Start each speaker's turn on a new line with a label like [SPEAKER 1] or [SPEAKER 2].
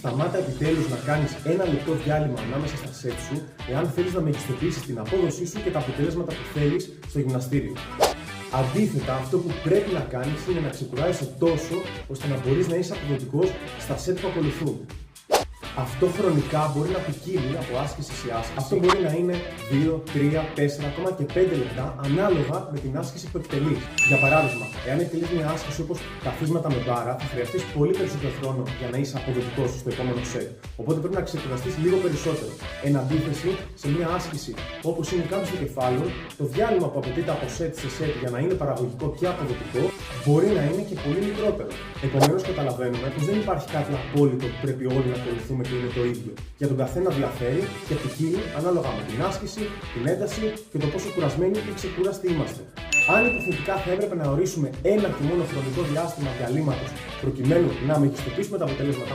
[SPEAKER 1] Σταμάτα επιτέλους να κάνεις ένα λεπτό διάλειμμα ανάμεσα στα σετ σου, εάν θέλεις να μεγιστοποιήσεις την απόδοσή σου και τα αποτελέσματα που θέλεις στο γυμναστήριο. Αντίθετα, αυτό που πρέπει να κάνεις είναι να ξεκουράζεσαι τόσο ώστε να μπορείς να είσαι αποδοτικός στα σετ που ακολουθούν. Αυτό χρονικά μπορεί να ποικίλει από άσκηση σε άσκηση. Αυτό μπορεί να είναι 2, 3, 4, ακόμα και 5 λεπτά ανάλογα με την άσκηση που εκτελείς. Για παράδειγμα, εάν εκτελείς μια άσκηση όπως καθίσματα με μπάρα, θα χρειαστείς πολύ περισσότερο χρόνο για να είσαι αποδοτικός στο επόμενο σετ. Οπότε πρέπει να ξεκουραστείς λίγο περισσότερο. Εν αντίθεση, σε μια άσκηση όπως είναι η κάμψη των κεφάλων, το διάλειμμα που απαιτείται από σετ σε σετ για να είναι παραγωγικό και αποδοτικό μπορεί να είναι και πολύ μικρότερο. Επομένως, καταλαβαίνουμε πως δεν υπάρχει κάτι απόλυτο που πρέπει όλοι να ακολουθούμε και είναι το ίδιο. Για τον καθένα διαφέρει και ποικίλει ανάλογα με την άσκηση, την ένταση και το πόσο κουρασμένοι ή ξεκούραστοι είμαστε. Αν υποθετικά θα έπρεπε να ορίσουμε ένα και μόνο χρονικό διάστημα διαλύματος προκειμένου να μεγιστοποιήσουμε τα αποτελέσματά